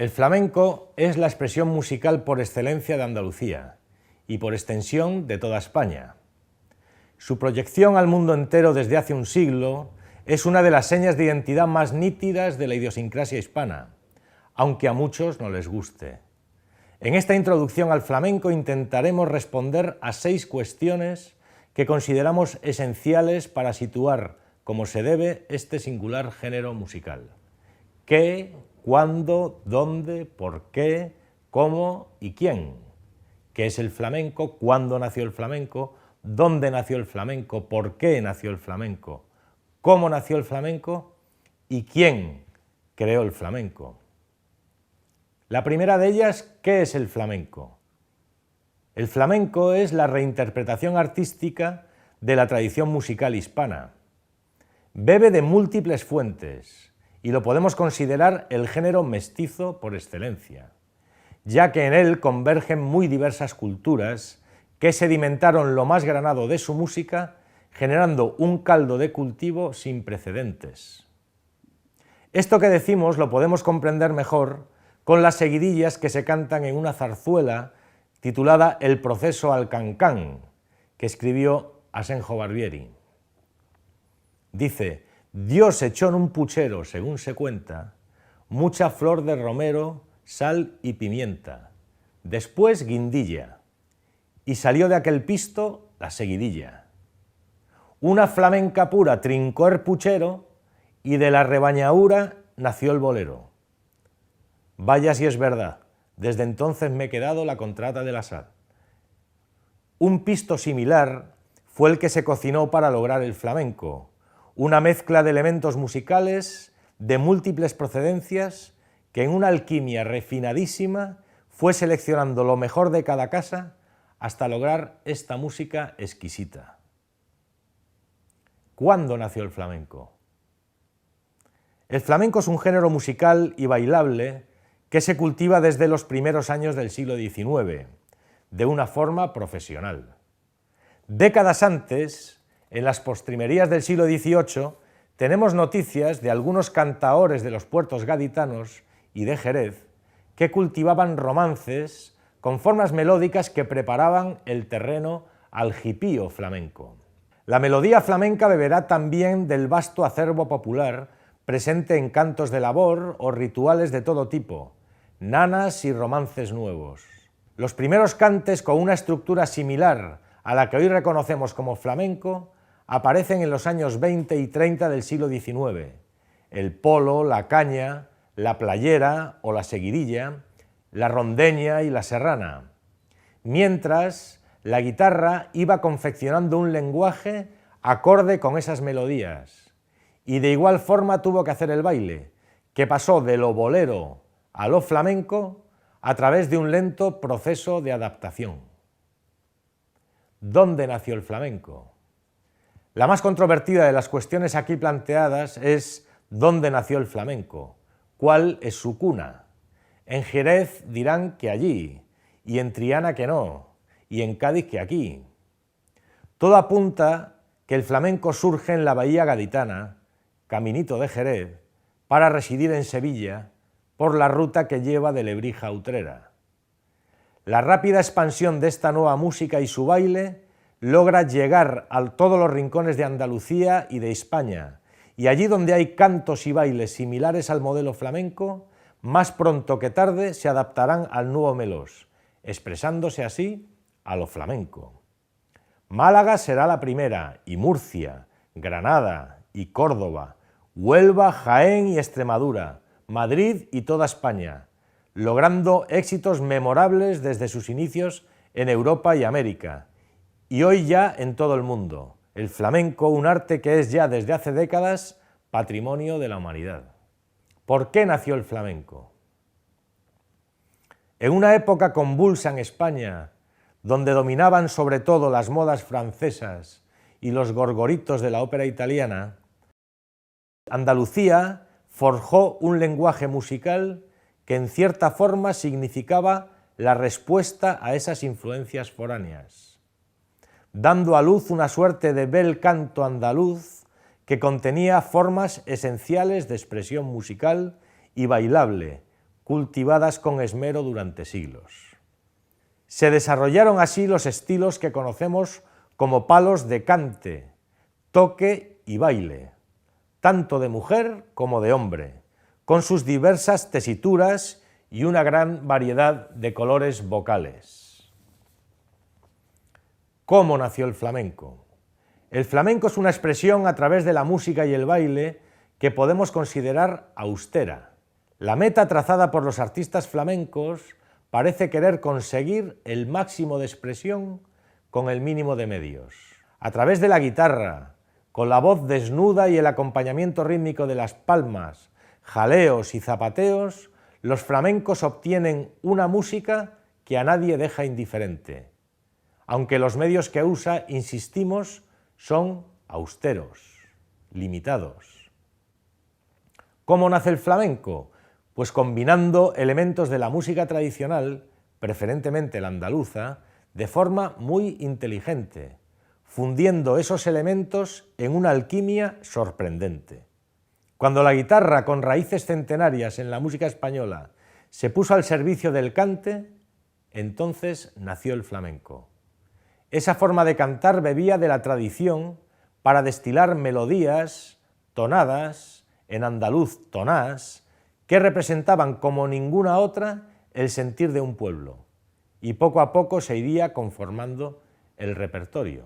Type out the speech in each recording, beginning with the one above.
El flamenco es la expresión musical por excelencia de Andalucía y por extensión de toda España. Su proyección al mundo entero desde hace un siglo es una de las señas de identidad más nítidas de la idiosincrasia hispana, aunque a muchos no les guste. En esta introducción al flamenco intentaremos responder a 6 cuestiones que consideramos esenciales para situar como se debe este singular género musical. ¿Qué, cuándo, dónde, por qué, cómo y quién? ¿Qué es el flamenco? ¿Cuándo nació el flamenco? ¿Dónde nació el flamenco? ¿Por qué nació el flamenco? ¿Cómo nació el flamenco? ¿Y quién creó el flamenco? La primera de ellas, ¿qué es el flamenco? El flamenco es la reinterpretación artística de la tradición musical hispana. Bebe de múltiples fuentes y lo podemos considerar el género mestizo por excelencia, ya que en él convergen muy diversas culturas que sedimentaron lo más granado de su música, generando un caldo de cultivo sin precedentes. Esto que decimos lo podemos comprender mejor con las seguidillas que se cantan en una zarzuela titulada El proceso al Cancán, que escribió Asenjo Barbieri. Dice: Dios echó en un puchero, según se cuenta, mucha flor de romero, sal y pimienta, después guindilla, y salió de aquel pisto la seguidilla. Una flamenca pura trincó el puchero, y de la rebañaura nació el bolero. Vaya si es verdad, desde entonces me he quedado la contrata de la sal. Un pisto similar fue el que se cocinó para lograr el flamenco, una mezcla de elementos musicales de múltiples procedencias que en una alquimia refinadísima fue seleccionando lo mejor de cada casa hasta lograr esta música exquisita. ¿Cuándo nació el flamenco? El flamenco es un género musical y bailable que se cultiva desde los primeros años del siglo XIX, de una forma profesional. Décadas antes, en las postrimerías del siglo XVIII, tenemos noticias de algunos cantaores de los puertos gaditanos y de Jerez que cultivaban romances con formas melódicas que preparaban el terreno al hipío flamenco. La melodía flamenca beberá también del vasto acervo popular presente en cantos de labor o rituales de todo tipo, nanas y romances nuevos. Los primeros cantes con una estructura similar a la que hoy reconocemos como flamenco aparecen en los años 20 y 30 del siglo XIX. El polo, la caña, la playera o la seguidilla, la rondeña y la serrana. Mientras, la guitarra iba confeccionando un lenguaje acorde con esas melodías. Y de igual forma tuvo que hacer el baile, que pasó de lo bolero a lo flamenco a través de un lento proceso de adaptación. ¿Dónde nació el flamenco? La más controvertida de las cuestiones aquí planteadas es ¿dónde nació el flamenco? ¿Cuál es su cuna? En Jerez dirán que allí, y en Triana que no, y en Cádiz que aquí. Todo apunta que el flamenco surge en la bahía gaditana, caminito de Jerez, para residir en Sevilla por la ruta que lleva de Lebrija a Utrera. La rápida expansión de esta nueva música y su baile logra llegar a todos los rincones de Andalucía y de España, y allí donde hay cantos y bailes similares al modelo flamenco, más pronto que tarde se adaptarán al nuevo melós, expresándose así a lo flamenco. Málaga será la primera, y Murcia, Granada y Córdoba, Huelva, Jaén y Extremadura, Madrid y toda España, logrando éxitos memorables desde sus inicios en Europa y América, y hoy ya en todo el mundo. El flamenco, un arte que es ya desde hace décadas patrimonio de la humanidad. ¿Por qué nació el flamenco? En una época convulsa en España, donde dominaban sobre todo las modas francesas y los gorgoritos de la ópera italiana, Andalucía forjó un lenguaje musical que en cierta forma significaba la respuesta a esas influencias foráneas, dando a luz una suerte de bel canto andaluz que contenía formas esenciales de expresión musical y bailable, cultivadas con esmero durante siglos. Se desarrollaron así los estilos que conocemos como palos de cante, toque y baile, tanto de mujer como de hombre, con sus diversas tesituras y una gran variedad de colores vocales. ¿Cómo nació el flamenco? El flamenco es una expresión a través de la música y el baile que podemos considerar austera. La meta trazada por los artistas flamencos parece querer conseguir el máximo de expresión con el mínimo de medios. A través de la guitarra, con la voz desnuda y el acompañamiento rítmico de las palmas, jaleos y zapateos, los flamencos obtienen una música que a nadie deja indiferente, aunque los medios que usa, insistimos, son austeros, limitados. ¿Cómo nace el flamenco? Pues combinando elementos de la música tradicional, preferentemente la andaluza, de forma muy inteligente, fundiendo esos elementos en una alquimia sorprendente. Cuando la guitarra, con raíces centenarias en la música española, se puso al servicio del cante, entonces nació el flamenco. Esa forma de cantar bebía de la tradición para destilar melodías, tonadas, en andaluz tonás, que representaban como ninguna otra el sentir de un pueblo, y poco a poco se iría conformando el repertorio.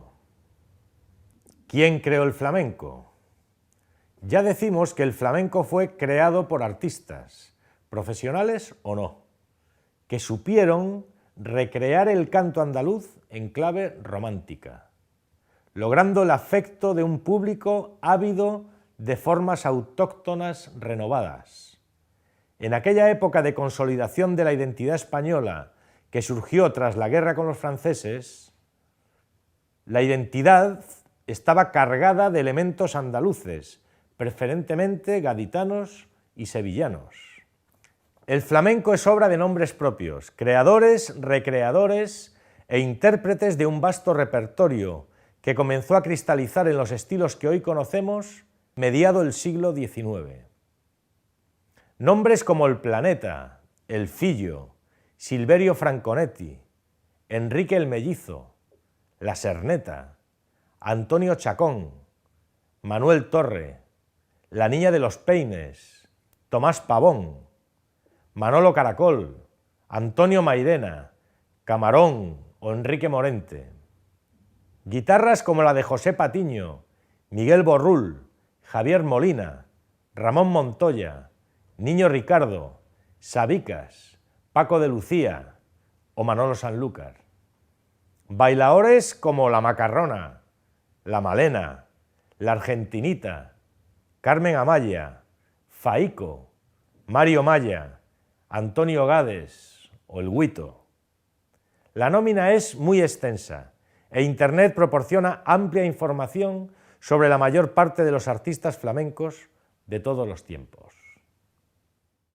¿Quién creó el flamenco? Ya decimos que el flamenco fue creado por artistas, profesionales o no, que supieron recrear el canto andaluz en clave romántica, logrando el afecto de un público ávido de formas autóctonas renovadas. En aquella época de consolidación de la identidad española que surgió tras la guerra con los franceses, la identidad estaba cargada de elementos andaluces, preferentemente gaditanos y sevillanos. El flamenco es obra de nombres propios, creadores, recreadores e intérpretes de un vasto repertorio que comenzó a cristalizar en los estilos que hoy conocemos mediado el siglo XIX. Nombres como El Planeta, El Fillo, Silverio Franconetti, Enrique el Mellizo, La Serneta, Antonio Chacón, Manuel Torre, La Niña de los Peines, Tomás Pavón, Manolo Caracol, Antonio Mairena, Camarón o Enrique Morente. Guitarras como la de José Patiño, Miguel Borrul, Javier Molina, Ramón Montoya, Niño Ricardo, Sabicas, Paco de Lucía o Manolo Sanlúcar. Bailaores como La Macarrona, La Malena, La Argentinita, Carmen Amaya, Faico, Mario Maya, Antonio Gades o El Guito. La nómina es muy extensa e Internet proporciona amplia información sobre la mayor parte de los artistas flamencos de todos los tiempos.